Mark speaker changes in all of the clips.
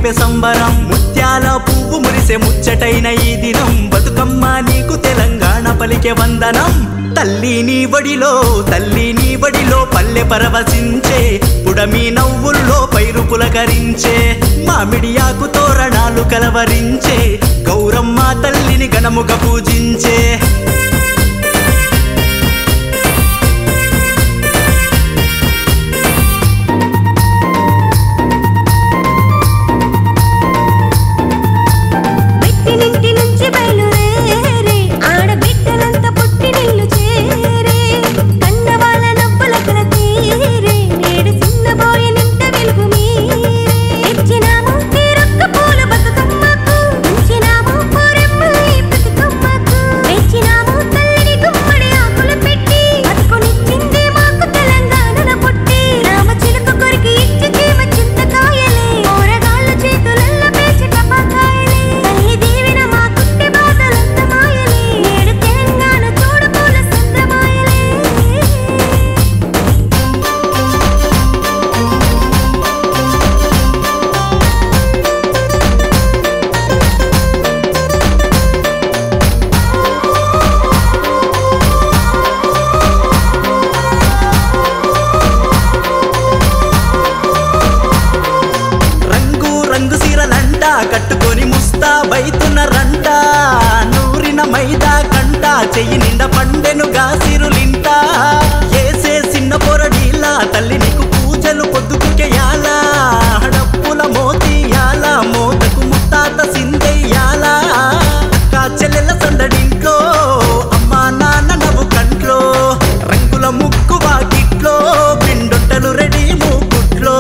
Speaker 1: నింపే సంబరం ముత్యాల పువ్వు మురిసే ముచ్చటైన ఈ దినం బతుకమ్మ నీకు తెలంగాణ పలికే వందనం తల్లి నీ వడిలో పల్లె పరవశించే పుడమి నవ్వుల్లో పైరు పులకరించే మామిడి ఆకు తోరణాలు కలవరించే గౌరమ్మ తల్లిని గణముగ పూజించే కట్టుకొని ముస్తా బైతున్నరంట నూరిన మైదా కంట చెయ్యి నిండా పండెనుగా సిరులింట ఏసే చిన్న పొరడీలా తల్లి నీకు పూజలు పొద్దుకుకెయాలా డప్పుల మోతీయాల మోతకు ముత్తాత సిందెయ్యాలా అక్క చెల్లెల సందడింట్లో అమ్మా నాన్న నవ్వు కంట్లో రంగుల ముక్కు వాకిట్లో పిండొట్టలు రెడీ మూకుట్లో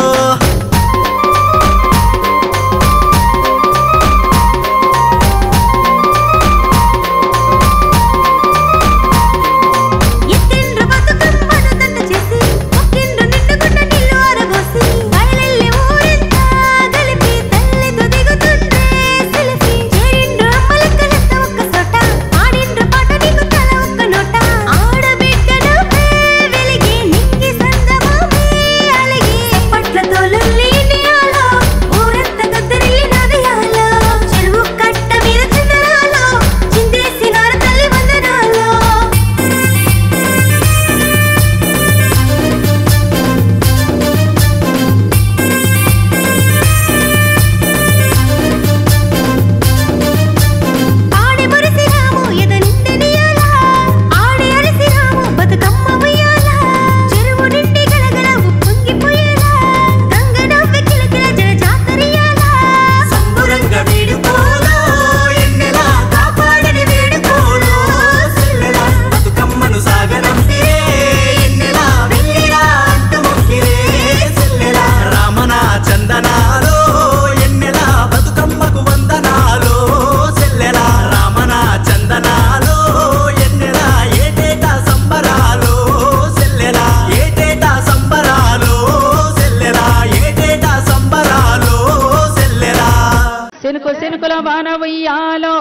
Speaker 2: సినుకుల వాన ఉయ్యాలో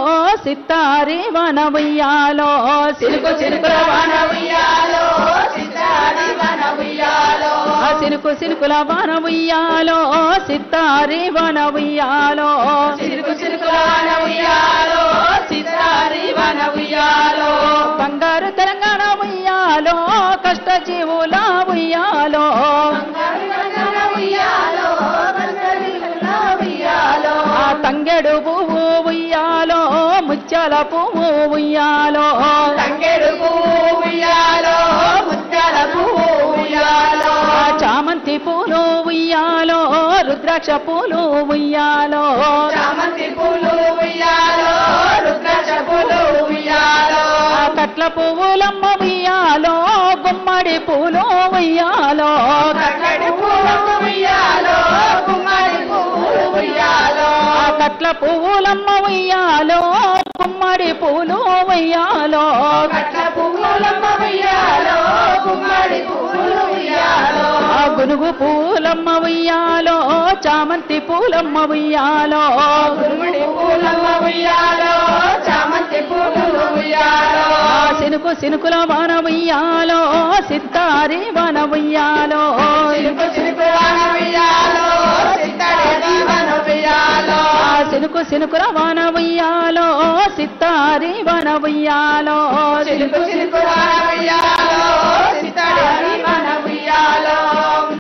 Speaker 2: సితారి వాన ఉయ్యాలో సినుకుల వాన ఉయ్యాలో సితారి వాన ఉయ్యాలో సినుకుల వాన ఉయ్యాలో సితారి వాన ఉయ్యాలో సినుకుల వాన ఉయ్యాలో సితారి వాన ఉయ్యాలో బంగారు తెలంగాణ ఉయ్యాలో కష్ట జీవుల ఉయ్యాలో తంగెడు పువ్వు ఉయ్యాలో ముత్యాల పువ్వు ఉయ్యాలో తంగెడు పువ్వు ఉయ్యాలో ముత్యాల పువ్వు ఉయ్యాలో చామంతి పూలు ఉయ్యాలో రుద్రాక్ష పూలు ఉయ్యాలో చామంతి పూలు ఉయ్యాలో రుద్రాక్ష పూలు ఉయ్యాలో కట్ల పువ్వులమ్మ ఉయ్యాలో గుమ్మడి పూలు ఉయ్యాలో కట్ల పువ్వులమ్మ ఉయ్యాలో గుమ్మడి పూలు ఉయ్యాలో కట్ల పువ్వులమ్మ ఉయ్యాలో గుమ్మడి పూలు ఉయ్యాలో కట్ల పువ్వులమ్మ ఉయ్యాలో గుమ్మడి పూలు ఉయ్యాలో గునుగు పూలమ్మ ఉయ్యాలో చామంతి పూలమ్మ ఉయ్యాలో గునుగుడి పూలమ్మ ఉయ్యాలో చామంతి పూలు ఉయ్యాలో సినుకుల వాన ఉయ్యాలో సితారి వాన ఉయ్యాలో సినుకు వాన ఉయ్యాలో సితారి వాన ఉయ్యాలో సినుకు సినుకుల వాన ఉయ్యాలో సితారి వాన ఉయ్యాలో
Speaker 3: సినుకు సినుకు వాన ఉయ్యాలో సితారి వాన